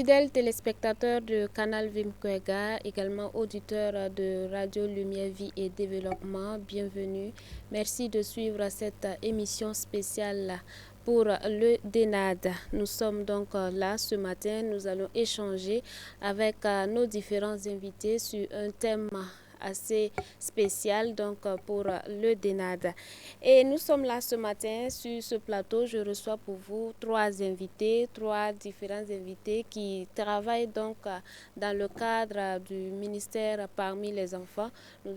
Fidèles téléspectateurs de Canal Vimkwega, également auditeurs de Radio Lumière Vie et Développement, bienvenue. Merci de suivre cette émission spéciale pour le DENAD. Nous sommes donc là ce matin, nous allons échanger avec nos différents invités sur un thème assez spécial donc pour le DENAD. Et nous sommes là ce matin sur ce plateau. Je reçois pour vous trois différents invités qui travaillent donc dans le cadre du ministère parmi les enfants.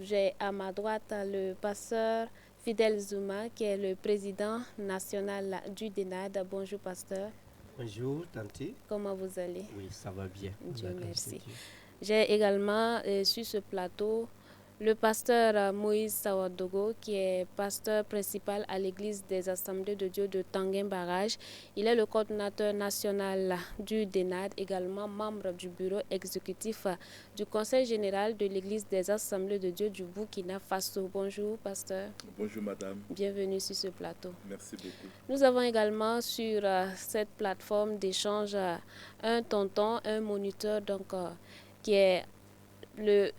J'ai à ma droite le pasteur Fidèle Zouma qui est le président national du DENAD. Bonjour pasteur. Bonjour Tanti. Comment vous allez? Oui, ça va bien. Dieu merci. J'ai également sur ce plateau le pasteur Moïse Sawadogo, qui est pasteur principal à l'église des Assemblées de Dieu de Tanguin Barrage. Il est le coordinateur national du DENAD, également membre du bureau exécutif du Conseil général de l'église des Assemblées de Dieu du Burkina Faso. Bonjour pasteur. Bonjour madame. Bienvenue sur ce plateau. Merci beaucoup. Nous avons également sur cette plateforme d'échange un tonton, un moniteur donc qui est le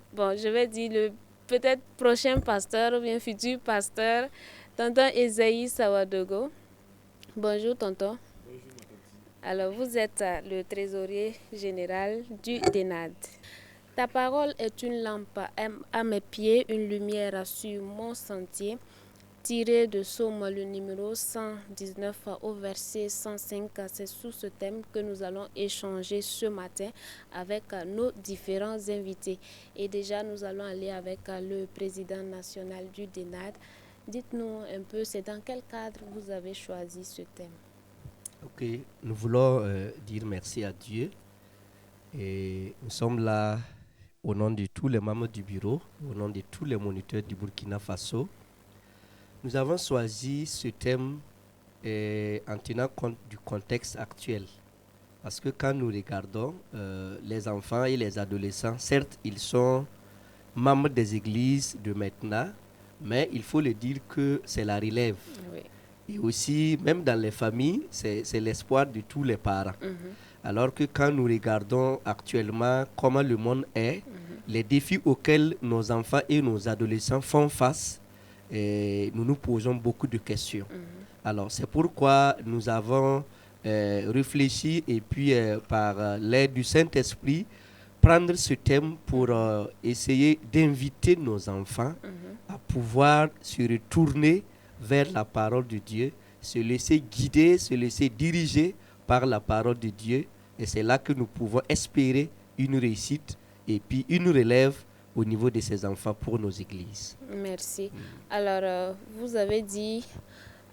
peut-être prochain pasteur ou bien futur pasteur, tonton Esaïe Sawadogo. Bonjour tonton. Bonjour ma tante. Alors vous êtes le trésorier général du DENAD. Ta parole est une lampe à mes pieds, une lumière sur mon sentier. Tiré de Psaume le numéro 119 au verset 105, c'est sous ce thème que nous allons échanger ce matin avec nos différents invités. Et déjà, nous allons aller avec le président national du DENAD. Dites-nous un peu, c'est dans quel cadre vous avez choisi ce thème? Ok, nous voulons dire merci à Dieu. Et nous sommes là au nom de tous les membres du bureau, au nom de tous les moniteurs du Burkina Faso. Nous avons choisi ce thème en tenant compte du contexte actuel. Parce que quand nous regardons les enfants et les adolescents, certes, ils sont membres des églises de maintenant, mais il faut le dire que c'est la relève. Oui. Et aussi, même dans les familles, c'est l'espoir de tous les parents. Alors que quand nous regardons actuellement comment le monde est, les défis auxquels nos enfants et nos adolescents font face, et nous nous posons beaucoup de questions. Alors, c'est pourquoi nous avons réfléchi et puis, par l'aide du Saint-Esprit, prendre ce thème pour essayer d'inviter nos enfants à pouvoir se retourner vers la parole de Dieu, se laisser guider, se laisser diriger par la parole de Dieu. Et c'est là que nous pouvons espérer une réussite et puis une relève au niveau de ces enfants pour nos églises. Merci. Alors, vous avez dit,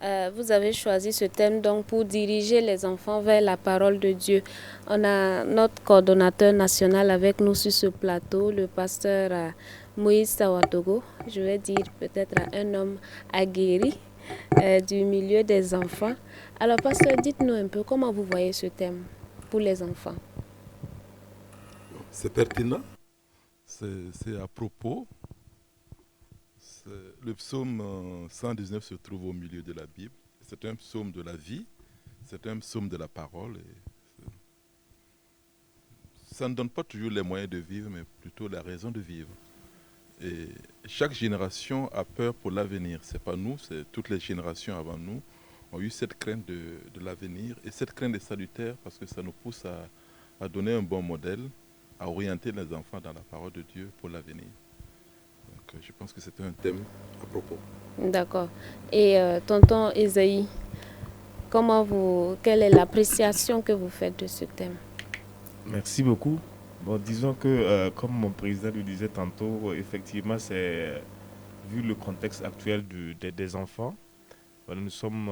vous avez choisi ce thème donc pour diriger les enfants vers la parole de Dieu. On a notre coordonnateur national avec nous sur ce plateau, le pasteur Moïse Sawadogo. Je vais dire peut-être un homme aguerri du milieu des enfants. Alors, pasteur, dites-nous un peu comment vous voyez ce thème pour les enfants. C'est pertinent. C'est à propos. Le psaume 119 se trouve au milieu de la Bible. C'est un psaume de la vie. C'est un psaume de la parole. Ça ne donne pas toujours les moyens de vivre, mais plutôt la raison de vivre. Et chaque génération a peur pour l'avenir. Ce n'est pas nous, c'est toutes les générations avant nous ont eu cette crainte de l'avenir. Et cette crainte est salutaire parce que ça nous pousse à donner un bon modèle, à orienter les enfants dans la parole de Dieu pour l'avenir. Donc je pense que c'est un thème à propos. D'accord. Et tonton Esaïe, quelle est l'appréciation que vous faites de ce thème? Merci beaucoup. Bon, disons que, comme mon président le disait tantôt, effectivement, c'est vu le contexte actuel des enfants. Nous sommes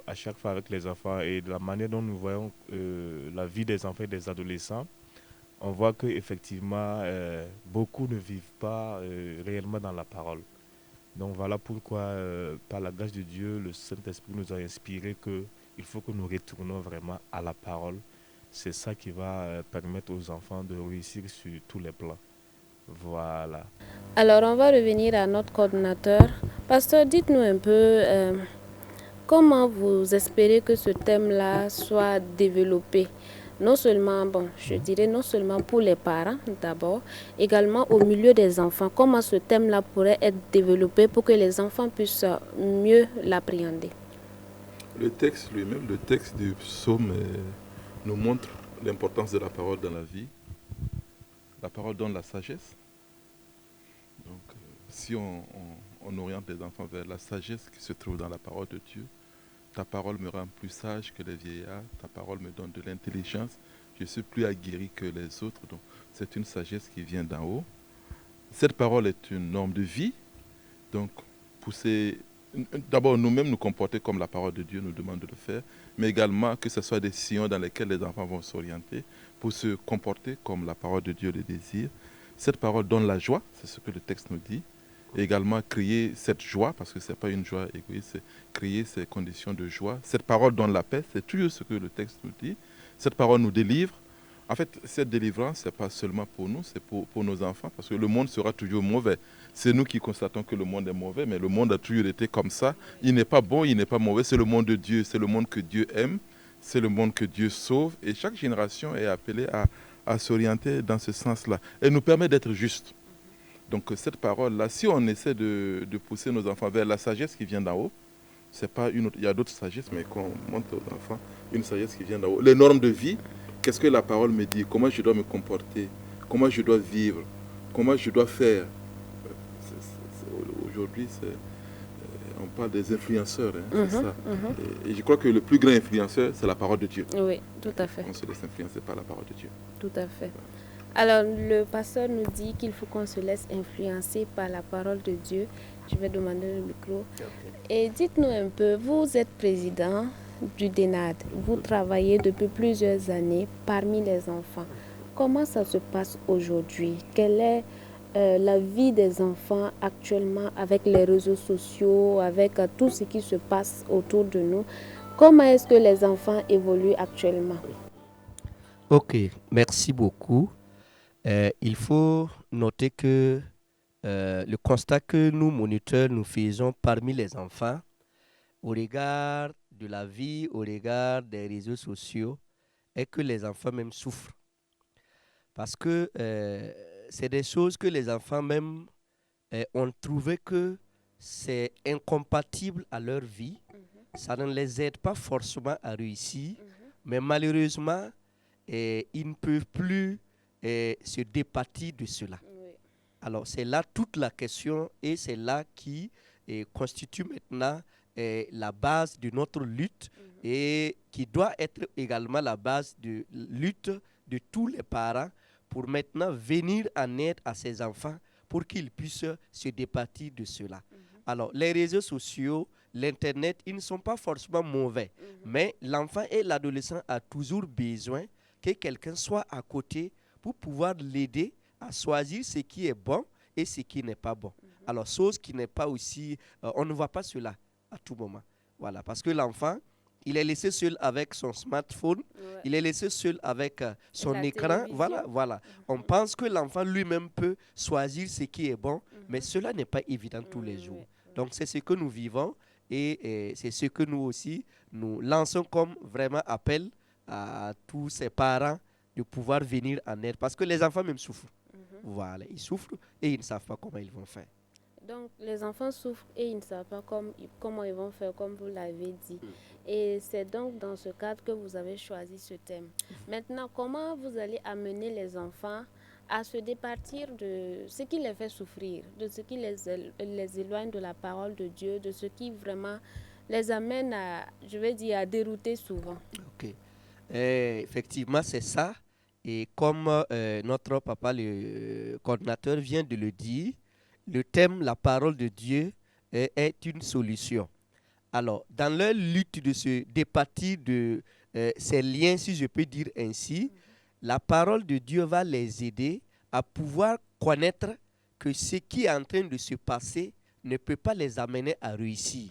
à chaque fois avec les enfants et de la manière dont nous voyons la vie des enfants et des adolescents, on voit qu'effectivement, beaucoup ne vivent pas réellement dans la parole. Donc voilà pourquoi, par la grâce de Dieu, le Saint-Esprit nous a inspiré qu'il faut que nous retournons vraiment à la parole. C'est ça qui va permettre aux enfants de réussir sur tous les plans. Voilà. Alors, on va revenir à notre coordinateur. Pasteur, dites-nous un peu comment vous espérez que ce thème-là soit développé. non seulement, je dirais non seulement pour les parents d'abord, également au milieu des enfants. Comment ce thème-là pourrait être développé pour que les enfants puissent mieux l'appréhender? Le texte lui-même, le texte du psaume nous montre l'importance de la parole dans la vie. La parole donne la sagesse. Donc, si on oriente les enfants vers la sagesse qui se trouve dans la parole de Dieu, ta parole me rend plus sage que les vieillards, ta parole me donne de l'intelligence, je suis plus aguerri que les autres. Donc, c'est une sagesse qui vient d'en haut. Cette parole est une norme de vie. Donc, d'abord, nous-mêmes nous comporter comme la parole de Dieu nous demande de le faire, mais également que ce soit des sillons dans lesquels les enfants vont s'orienter pour se comporter comme la parole de Dieu le désire. Cette parole donne la joie, c'est ce que le texte nous dit. Et également créer cette joie, parce que ce n'est pas une joie égoïste, c'est créer ces conditions de joie. Cette parole donne la paix, c'est tout ce que le texte nous dit. Cette parole nous délivre. En fait, cette délivrance, ce n'est pas seulement pour nous, c'est pour nos enfants, parce que le monde sera toujours mauvais. C'est nous qui constatons que le monde est mauvais, mais le monde a toujours été comme ça. Il n'est pas bon, il n'est pas mauvais, c'est le monde de Dieu, c'est le monde que Dieu aime, c'est le monde que Dieu sauve. Et chaque génération est appelée à s'orienter dans ce sens-là. Elle nous permet d'être justes. Donc cette parole-là, si on essaie de pousser nos enfants vers la sagesse qui vient d'en haut, c'est pas une autre, il y a d'autres sagesses, mais qu'on montre aux enfants une sagesse qui vient d'en haut. Les normes de vie, qu'est-ce que la parole me dit? Comment je dois me comporter? Comment je dois vivre? Comment je dois faire? Aujourd'hui, on parle des influenceurs, c'est ça. Et je crois que le plus grand influenceur, c'est la parole de Dieu. Oui, tout à fait. On se laisse influencer par la parole de Dieu. Tout à fait. Alors, le pasteur nous dit qu'il faut qu'on se laisse influencer par la parole de Dieu. Je vais demander le micro. Et dites-nous un peu, vous êtes président du DENAD. Vous travaillez depuis plusieurs années parmi les enfants. Comment ça se passe aujourd'hui? Quelle est la vie des enfants actuellement avec les réseaux sociaux, avec tout ce qui se passe autour de nous? Comment est-ce que les enfants évoluent actuellement? Ok, merci beaucoup. Il faut noter que le constat que nous, moniteurs, nous faisons parmi les enfants, au regard de la vie, au regard des réseaux sociaux, est que les enfants même souffrent. Parce que c'est des choses que les enfants même ont trouvé que c'est incompatible à leur vie. Ça ne les aide pas forcément à réussir, mais malheureusement, ils ne peuvent plus se départir de cela. Oui. Alors, c'est là toute la question et c'est là qui constitue maintenant la base de notre lutte et qui doit être également la base de lutte de tous les parents pour maintenant venir en aide à ces enfants pour qu'ils puissent se départir de cela. Alors, les réseaux sociaux, l'Internet, ils ne sont pas forcément mauvais, mais l'enfant et l'adolescent a toujours besoin que quelqu'un soit à côté pour pouvoir l'aider à choisir ce qui est bon et ce qui n'est pas bon. Alors, chose qui n'est pas aussi... on ne voit pas cela à tout moment. Voilà, parce que l'enfant, il est laissé seul avec son smartphone, il est laissé seul avec son écran. Voilà. On pense que l'enfant lui-même peut choisir ce qui est bon, mais cela n'est pas évident tous les jours. Donc, c'est ce que nous vivons et c'est ce que nous aussi, nous lançons comme vraiment appel à tous ces parents de pouvoir venir en aide. Parce que les enfants même souffrent. Voilà, ils souffrent et ils ne savent pas comment ils vont faire. Donc, les enfants souffrent et ils ne savent pas comment ils vont faire, comme vous l'avez dit. Et c'est donc dans ce cadre que vous avez choisi ce thème. Maintenant, comment vous allez amener les enfants à se départir de ce qui les fait souffrir, de ce qui les éloigne de la parole de Dieu, de ce qui vraiment les amène à, je vais dire, à dérouter souvent? Ok. Effectivement, c'est ça. Et comme notre papa, le coordinateur, vient de le dire, le thème, la parole de Dieu, est une solution. Alors, dans leur lutte de se départir de ces liens, si je peux dire ainsi, la parole de Dieu va les aider à pouvoir connaître que ce qui est en train de se passer ne peut pas les amener à réussir.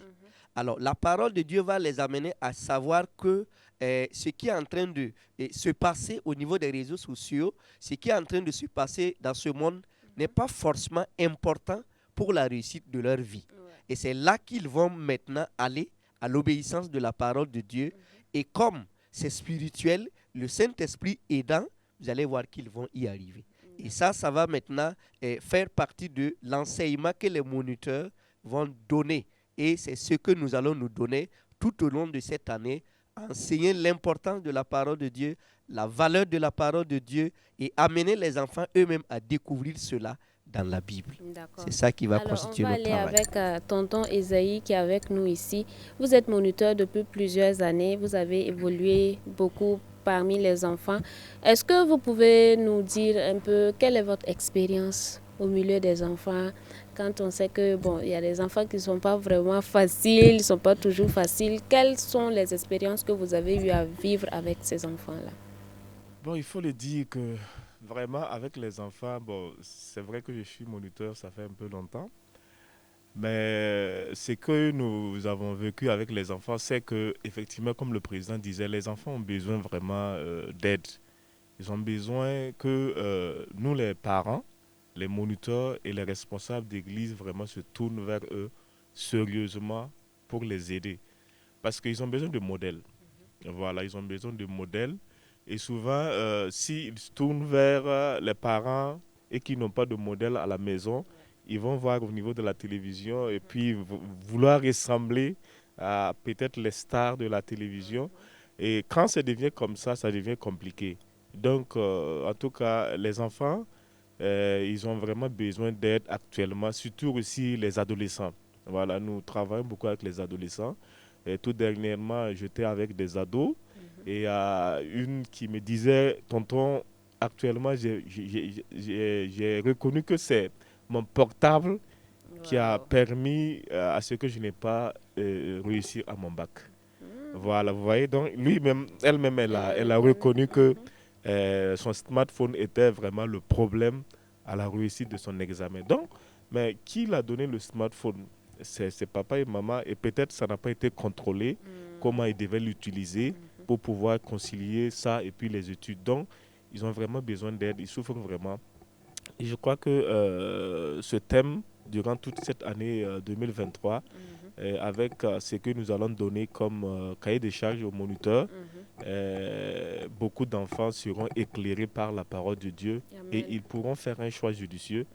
Alors, la parole de Dieu va les amener à savoir que ce qui est en train de se passer au niveau des réseaux sociaux, ce qui est en train de se passer dans ce monde n'est pas forcément important pour la réussite de leur vie. Et c'est là qu'ils vont maintenant aller à l'obéissance de la parole de Dieu. Et comme c'est spirituel, le Saint-Esprit aidant, vous allez voir qu'ils vont y arriver. Et ça va maintenant faire partie de l'enseignement que les moniteurs vont donner. Et c'est ce que nous allons nous donner tout au long de cette année, enseigner l'importance de la parole de Dieu, la valeur de la parole de Dieu et amener les enfants eux-mêmes à découvrir cela dans la Bible. D'accord. C'est ça qui va constituer notre travail. On va aller avec tonton Esaïe qui est avec nous ici. Vous êtes moniteur depuis plusieurs années. Vous avez évolué beaucoup parmi les enfants. Est-ce que vous pouvez nous dire un peu quelle est votre expérience au milieu des enfants quand on sait que il y a des enfants qui ne sont pas vraiment faciles, ils ne sont pas toujours faciles. Quelles sont les expériences que vous avez eu à vivre avec ces enfants-là? Bon, il faut le dire que vraiment avec les enfants, c'est vrai que je suis moniteur, ça fait un peu longtemps. Mais ce que nous avons vécu avec les enfants, c'est que, effectivement, comme le président disait, les enfants ont besoin vraiment d'aide. Ils ont besoin que nous, les parents, les moniteurs et les responsables d'église vraiment se tournent vers eux sérieusement pour les aider. Parce qu'ils ont besoin de modèles. Voilà, ils ont besoin de modèles. Et souvent, s'ils se tournent vers les parents et qui n'ont pas de modèle à la maison, ils vont voir au niveau de la télévision et puis vouloir ressembler à peut-être les stars de la télévision. Et quand ça devient comme ça devient compliqué. Donc, en tout cas, les enfants, ils ont vraiment besoin d'aide actuellement, surtout aussi les adolescents. Voilà, nous travaillons beaucoup avec les adolescents. Et tout dernièrement, j'étais avec des ados et une qui me disait, tonton, actuellement, j'ai reconnu que c'est mon portable qui a permis à ce que je n'ai pas réussi à mon bac. Voilà, vous voyez, donc elle-même, elle a reconnu que son smartphone était vraiment le problème à la réussite de son examen. Donc, mais qui l'a donné le smartphone? C'est papa et maman, et peut-être ça n'a pas été contrôlé comment ils devaient l'utiliser pour pouvoir concilier ça et puis les études. Donc, ils ont vraiment besoin d'aide, ils souffrent vraiment. Et je crois que ce thème, durant toute cette année 2023, avec ce que nous allons donner comme cahier de charges aux moniteurs, beaucoup d'enfants seront éclairés par la parole de Dieu. Amen. Et ils pourront faire un choix judicieux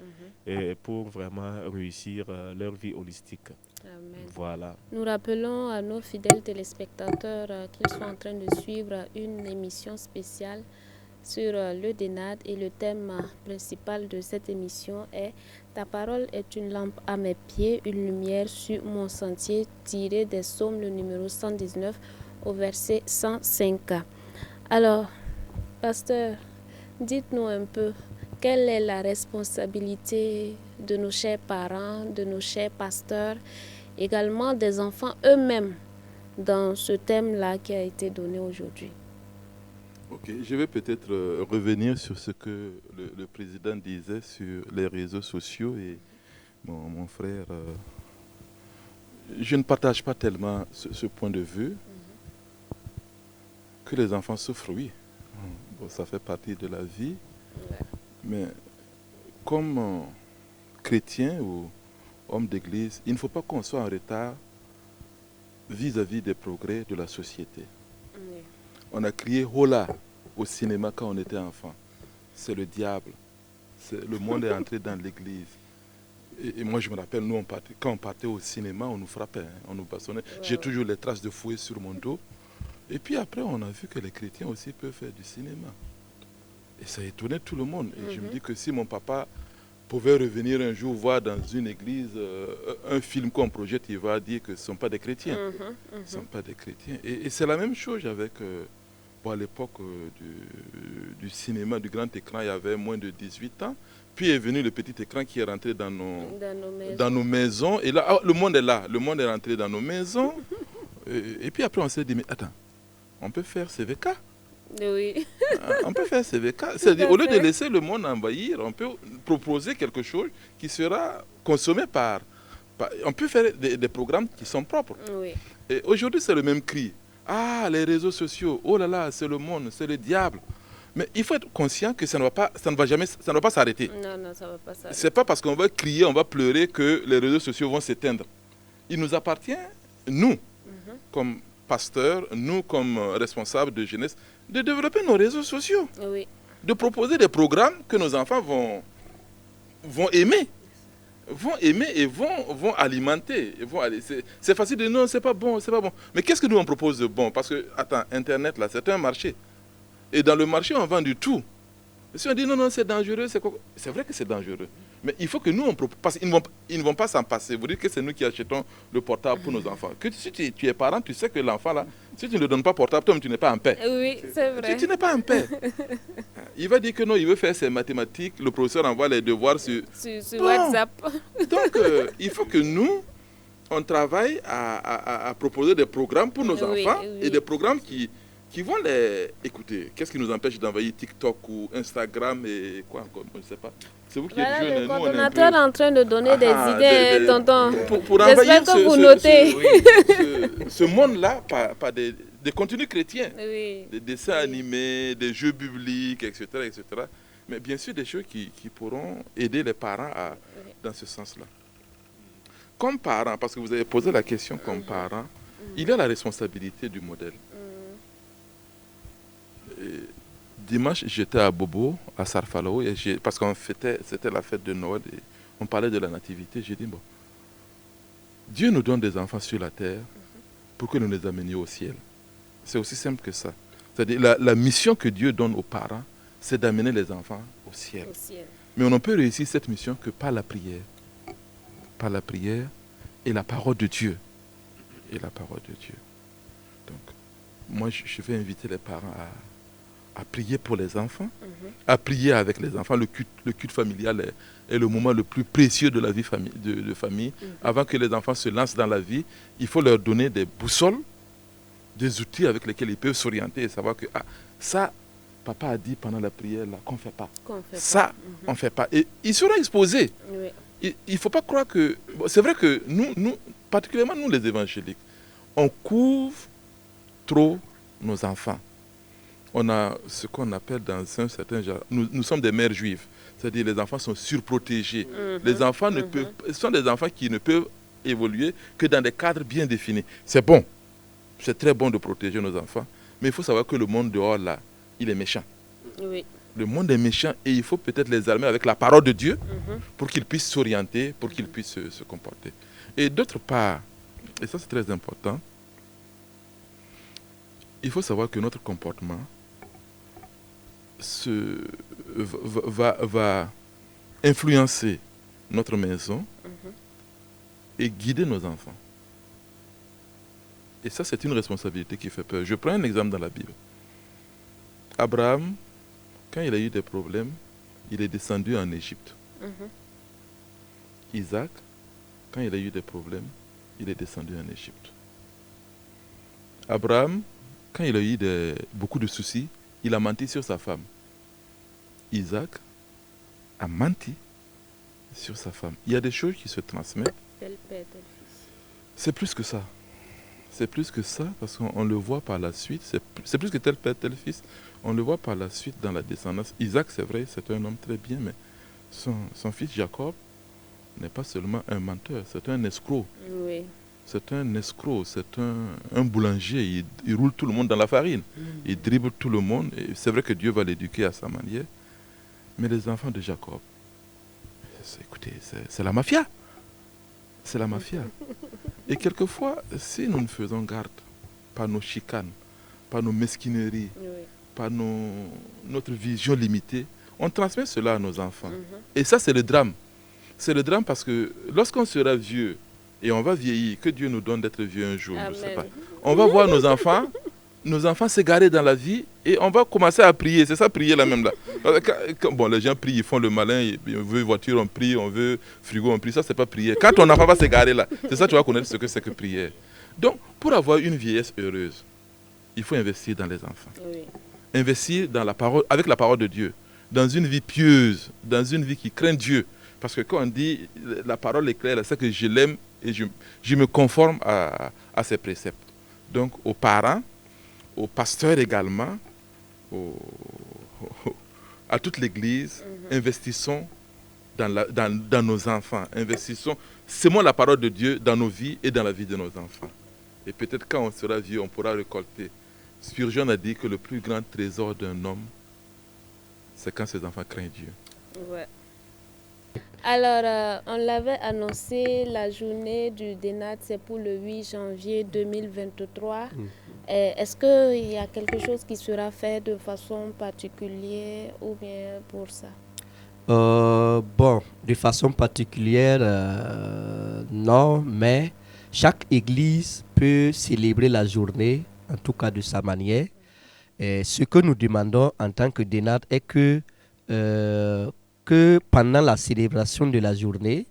pour vraiment réussir leur vie holistique. Amen. Voilà. Nous rappelons à nos fidèles téléspectateurs qu'ils sont en train de suivre une émission spéciale sur le DENAD et le thème principal de cette émission est « Ta parole est une lampe à mes pieds, une lumière sur mon sentier » tiré des Psaumes, le numéro 119 au verset 105. Alors, pasteur, dites-nous un peu, quelle est la responsabilité de nos chers parents, de nos chers pasteurs, également des enfants eux-mêmes dans ce thème-là qui a été donné aujourd'hui? Ok, je vais peut-être revenir sur ce que le président disait sur les réseaux sociaux et mon frère. Je ne partage pas tellement ce point de vue. Que les enfants souffrent, oui. Bon, ça fait partie de la vie. Mais comme chrétien ou homme d'église, il ne faut pas qu'on soit en retard vis-à-vis des progrès de la société. Oui. On a crié « Hola » au cinéma quand on était enfant. C'est le diable. Le monde est entré dans l'église. Et moi, je me rappelle, nous, quand on partait au cinéma, on nous frappait, on nous bastonnait. Ouais, j'ai toujours les traces de fouet sur mon dos. Et puis après, on a vu que les chrétiens aussi peuvent faire du cinéma. Et ça étonnait tout le monde. Et je me dis que si mon papa pouvait revenir un jour voir dans une église un film qu'on projette, il va dire que ce ne sont pas des chrétiens. Ce ne sont pas des chrétiens. Et c'est la même chose avec... à l'époque du cinéma, du grand écran, il y avait moins de 18 ans. Puis est venu le petit écran qui est rentré dans nos maisons. Et là, le monde est là. Le monde est rentré dans nos maisons. Et puis après, on s'est dit, mais attends, on peut faire CVK. Oui. On peut faire CVK. C'est-à-dire, au lieu de laisser le monde envahir, on peut proposer quelque chose qui sera consommé par... On peut faire des programmes qui sont propres. Oui. Et aujourd'hui, c'est le même cri. Ah, les réseaux sociaux, oh là là, c'est le monde, c'est le diable. Mais il faut être conscient que ça ne va pas s'arrêter. Non, ça ne va pas s'arrêter. Ce n'est pas parce qu'on va crier, on va pleurer que les réseaux sociaux vont s'éteindre. Il nous appartient, nous, comme pasteurs, nous, comme responsables de jeunesse, de développer nos réseaux sociaux, Oui. de proposer des programmes que nos enfants vont aimer. Vont aimer et vont alimenter. C'est facile de dire non, c'est pas bon, c'est pas bon. Mais qu'est-ce que nous on propose de bon? Parce que, attends, Internet, là, c'est un marché. Et dans le marché, on vend du tout. Et si on dit non, non, c'est dangereux, c'est vrai que c'est dangereux. Mais il faut que nous, on propose. Parce qu'ils ne vont pas s'en passer. Vous dites que c'est nous qui achetons le portable pour nos enfants. Que si tu es parent, tu sais que l'enfant, là, si tu ne le donnes pas portable, toi, tu n'es pas en paix. Oui, c'est vrai. Tu n'es pas en paix. Il va dire que non, il veut faire ses mathématiques. Le professeur envoie les devoirs sur Bon. WhatsApp. Donc, il faut que nous, on travaille à proposer des programmes pour nos enfants et des programmes qui vont les écouter. Qu'est-ce qui nous empêche d'envoyer TikTok ou Instagram et quoi encore? Je ne sais pas. C'est vous qui êtes jeune. Le coordonnateur est en train de donner des idées, tonton. Pour envahir que vous notez. ce monde-là par des contenus chrétiens, Oui. des dessins animés, des jeux bibliques, etc., etc. Mais bien sûr, des choses qui pourront aider les parents dans ce sens-là. Comme parent, parce que vous avez posé la question comme parent, il y a la responsabilité du modèle. Et dimanche, j'étais à Bobo, à Sarfalao, parce qu'on fêtait, c'était la fête de Noël, et on parlait de la nativité. J'ai dit, bon, Dieu nous donne des enfants sur la terre pour que nous les amenions au ciel. C'est aussi simple que ça. C'est-à-dire, la mission que Dieu donne aux parents, c'est d'amener les enfants au ciel. Mais on ne peut réussir cette mission que par la prière. Par la prière et la parole de Dieu. Et la parole de Dieu. Donc, moi, je vais inviter les parents à prier pour les enfants, à prier avec les enfants. Le culte familial est le moment le plus précieux de la vie de famille. Avant que les enfants se lancent dans la vie, il faut leur donner des boussoles, des outils avec lesquels ils peuvent s'orienter et savoir que ça, papa a dit pendant la prière là, qu'on ne fait pas. Ça, on ne fait pas. Et ils seront exposés. Oui. Il ne faut pas croire que... Bon, c'est vrai que nous, particulièrement nous les évangéliques, on couvre trop nos enfants. On a ce qu'on appelle dans un certain genre... Nous sommes des mères juives. C'est-à-dire les enfants sont surprotégés. Les enfants sont des enfants qui ne peuvent évoluer que dans des cadres bien définis. C'est bon. C'est très bon de protéger nos enfants. Mais il faut savoir que le monde dehors, là, il est méchant. Oui. Le monde est méchant et il faut peut-être les armer avec la parole de Dieu pour qu'ils puissent s'orienter, pour qu'ils puissent se comporter. Et d'autre part, et ça c'est très important, il faut savoir que notre comportement va influencer notre maison et guider nos enfants. Et ça, c'est une responsabilité qui fait peur. Je prends un exemple dans la Bible. Abraham, quand il a eu des problèmes, il est descendu en Égypte. Isaac, quand il a eu des problèmes, il est descendu en Égypte. Abraham, quand il a eu beaucoup de soucis, il a menti sur sa femme. Isaac a menti sur sa femme. Il y a des choses qui se transmettent. Tel père, tel fils. C'est plus que ça. C'est plus que ça parce qu'on le voit par la suite. C'est plus que tel père, tel fils. On le voit par la suite dans la descendance. Isaac, c'est vrai, c'est un homme très bien, mais son fils Jacob n'est pas seulement un menteur, c'est un escroc. Oui. C'est un escroc, c'est un boulanger. Il roule tout le monde dans la farine. Il dribble tout le monde. C'est vrai que Dieu va l'éduquer à sa manière. Mais les enfants de Jacob, écoutez, c'est la mafia. C'est la mafia. Et quelquefois, si nous ne faisons garde par nos chicanes, par nos mesquineries, par notre vision limitée, on transmet cela à nos enfants. Et ça, c'est le drame. C'est le drame parce que lorsqu'on sera vieux et on va vieillir, que Dieu nous donne d'être vieux un jour, Amen. je ne sais pas. On va voir nos enfants s'égarer dans la vie et on va commencer à prier. C'est ça, prier là même là. Bon, les gens prient, ils font le malin, on veut voiture, on prie, on veut frigo, on prie. Ça, c'est pas prier. Quand ton enfant va s'égarer là, c'est ça, tu vas connaître ce que c'est que prière. Donc, pour avoir une vieillesse heureuse, il faut investir dans les enfants. Oui. Investir dans la parole, avec la parole de Dieu, dans une vie pieuse, dans une vie qui craint Dieu. Parce que quand on dit la parole est claire, c'est que je l'aime et je me conforme à ses préceptes. Donc, aux parents, aux pasteurs également, à toute l'Église, investissons dans nos enfants. Investissons, semons la parole de Dieu dans nos vies et dans la vie de nos enfants. Et peut-être quand on sera vieux, on pourra récolter Spurgeon a dit que le plus grand trésor d'un homme, c'est quand ses enfants craignent Dieu. Ouais. Alors, on l'avait annoncé, la journée du DENAT, c'est pour le 8 janvier 2023. Est-ce qu'il y a quelque chose qui sera fait de façon particulière ou bien pour ça? Bon, de façon particulière, non, mais chaque église peut célébrer la journée, en tout cas de sa manière. Et ce que nous demandons en tant que DENAT est que pendant la célébration de la journée,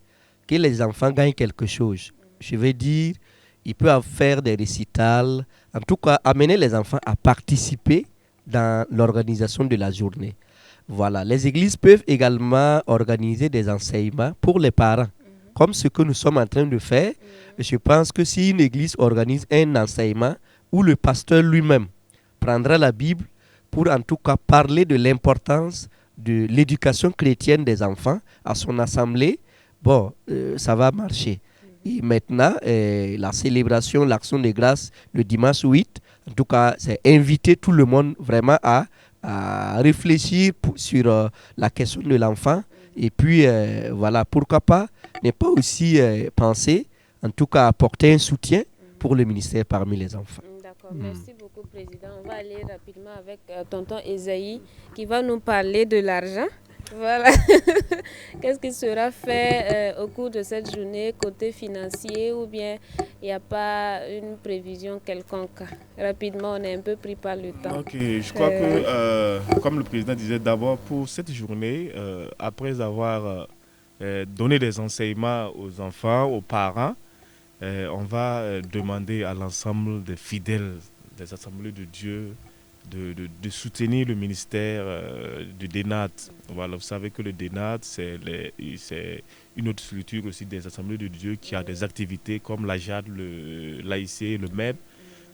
que les enfants gagnent quelque chose. Je veux dire, ils peuvent faire des récitals, en tout cas amener les enfants à participer dans l'organisation de la journée. Voilà, les églises peuvent également organiser des enseignements pour les parents, comme ce que nous sommes en train de faire. Je pense que si une église organise un enseignement où le pasteur lui-même prendra la Bible pour en tout cas parler de l'importance de l'éducation chrétienne des enfants à son assemblée, bon, ça va marcher. Et maintenant, la célébration, l'action de grâce, le dimanche 8, en tout cas, c'est inviter tout le monde vraiment à réfléchir sur la question de l'enfant. Et puis, voilà, pourquoi pas ne pas aussi penser, en tout cas, apporter un soutien pour le ministère parmi les enfants. D'accord, merci beaucoup, Président. On va aller rapidement avec tonton Esaïe qui va nous parler de l'argent. Voilà. Qu'est-ce qui sera fait au cours de cette journée côté financier ou bien il n'y a pas une prévision quelconque? Rapidement, on est un peu pris par le temps. Ok, je crois que, comme le président disait, d'abord pour cette journée, après avoir donné des enseignements aux enfants, aux parents, on va demander à l'ensemble des fidèles des assemblées de Dieu de soutenir le ministère du DENAT. Voilà, vous savez que le DENAT, c'est une autre structure aussi des assemblées de Dieu qui a des activités comme la JAD, l'AIC, le MEB.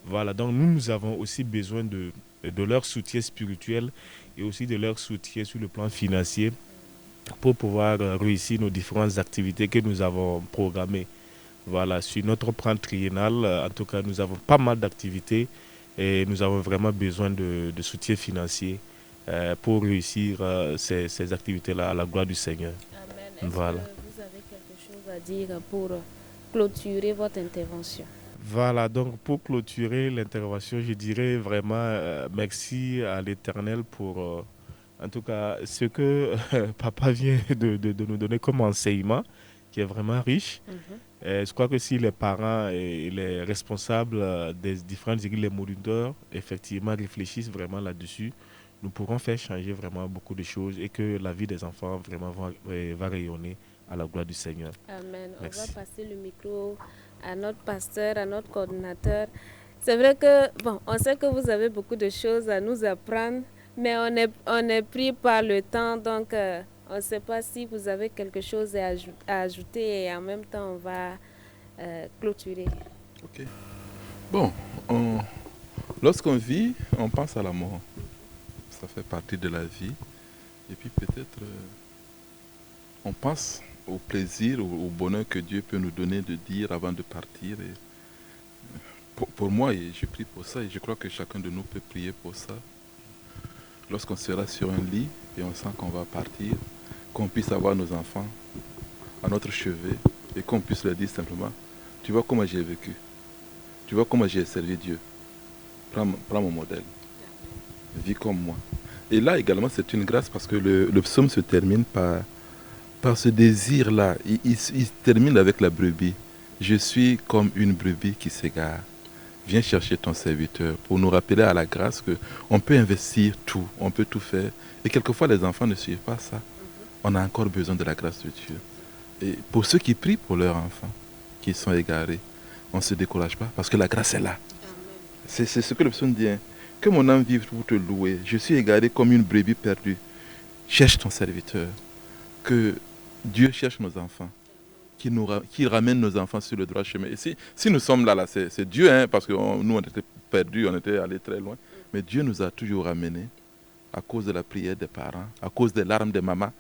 Voilà, donc nous avons aussi besoin de leur soutien spirituel et aussi de leur soutien sur le plan financier pour pouvoir réussir nos différentes activités que nous avons programmées. Voilà, sur notre plan triennal, en tout cas, nous avons pas mal d'activités et nous avons vraiment besoin de soutien financier pour réussir ces activités-là à la gloire du Seigneur. Amen. Est-ce Voilà. que vous avez quelque chose à dire pour clôturer votre intervention? Voilà, donc pour clôturer l'intervention, je dirais vraiment merci à l'Éternel pour, en tout cas, ce que Papa vient de nous donner comme enseignement, qui est vraiment riche. Je crois que si les parents et les responsables des différentes églises, les moniteurs, effectivement réfléchissent vraiment là-dessus, nous pourrons faire changer vraiment beaucoup de choses et que la vie des enfants vraiment va rayonner à la gloire du Seigneur. Amen. Merci. On va passer le micro à notre pasteur, à notre coordinateur. C'est vrai que, bon, on sait que vous avez beaucoup de choses à nous apprendre, mais on est pris par le temps, donc on ne sait pas si vous avez quelque chose à ajouter et en même temps on va clôturer. Ok. Bon, lorsqu'on vit, on pense à la mort. Ça fait partie de la vie. Et puis peut-être on pense au plaisir, au bonheur que Dieu peut nous donner de dire avant de partir. Et pour moi, et je prie pour ça, et je crois que chacun de nous peut prier pour ça. Lorsqu'on sera sur un lit et on sent qu'on va partir, qu'on puisse avoir nos enfants à notre chevet et qu'on puisse leur dire simplement, tu vois comment j'ai vécu, tu vois comment j'ai servi Dieu, prends mon modèle, vis comme moi. Et là également c'est une grâce parce que le psaume se termine par ce désir-là, il se termine avec la brebis. Je suis comme une brebis qui s'égare. Viens chercher ton serviteur pour nous rappeler à la grâce qu'on peut investir tout, on peut tout faire. Et quelquefois les enfants ne suivent pas ça. On a encore besoin de la grâce de Dieu. Et pour ceux qui prient pour leurs enfants, qui sont égarés, on ne se décourage pas parce que la grâce est là. C'est ce que le psaume dit. Hein. Que mon âme vive pour te louer. Je suis égaré comme une brebis perdue. Cherche ton serviteur. Que Dieu cherche nos enfants. Qu'il ramène nos enfants sur le droit chemin. Et si nous sommes là c'est Dieu, hein, parce que nous on était perdus, on était allés très loin. Mais Dieu nous a toujours ramenés à cause de la prière des parents, à cause des larmes des mamans.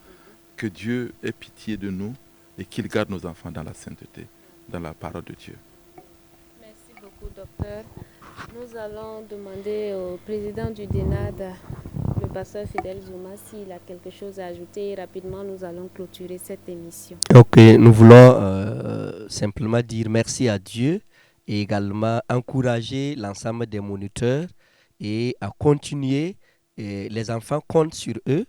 Que Dieu ait pitié de nous et qu'il garde nos enfants dans la sainteté, dans la parole de Dieu. Merci beaucoup, docteur. Nous allons demander au président du DENAD, le pasteur Fidel Zuma, s'il a quelque chose à ajouter. Rapidement, nous allons clôturer cette émission. Ok, nous voulons simplement dire merci à Dieu et également encourager l'ensemble des moniteurs et à continuer. Et les enfants comptent sur eux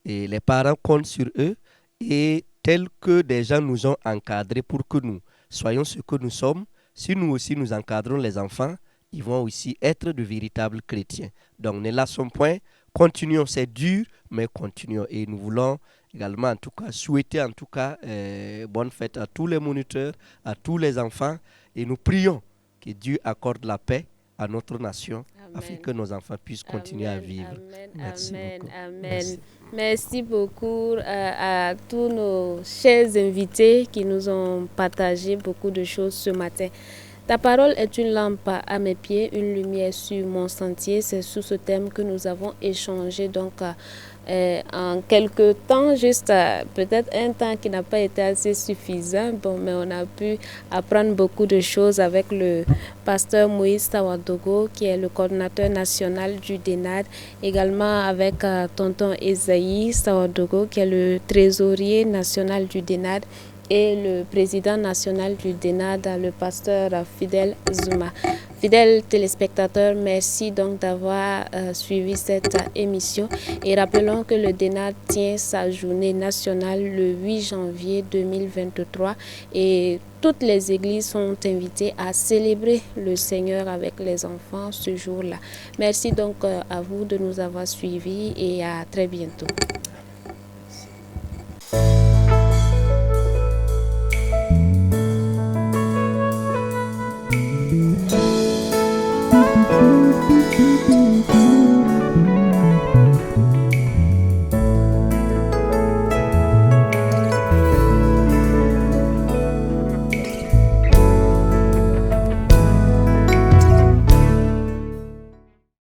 et les parents comptent sur eux et tels que des gens nous ont encadrés pour que nous soyons ce que nous sommes. Si nous aussi nous encadrons les enfants, ils vont aussi être de véritables chrétiens. Donc ne lâchons point, continuons, c'est dur, mais continuons. Et nous voulons également en tout cas souhaiter en tout cas bonne fête à tous les moniteurs, à tous les enfants et nous prions que Dieu accorde la paix à notre nation. Amen. Afin que nos enfants puissent continuer à vivre. Amen, merci amen, beaucoup. amen. Merci. Merci beaucoup à tous nos chers invités qui nous ont partagé beaucoup de choses ce matin. Ta parole est une lampe à mes pieds, une lumière sur mon sentier. C'est sous ce thème que nous avons échangé donc en quelques temps, juste peut-être un temps qui n'a pas été assez suffisant. Bon, mais on a pu apprendre beaucoup de choses avec le pasteur Moïse Tawadogo, qui est le coordinateur national du DENAD, également avec tonton Esaïe Tawadogo, qui est le trésorier national du DENAD, et le président national du DENAD, le pasteur Fidel Zuma. Fidèles téléspectateurs, merci donc d'avoir suivi cette émission et rappelons que le DENAD tient sa journée nationale le 8 janvier 2023 et toutes les églises sont invitées à célébrer le Seigneur avec les enfants ce jour-là. Merci donc à vous de nous avoir suivis et à très bientôt.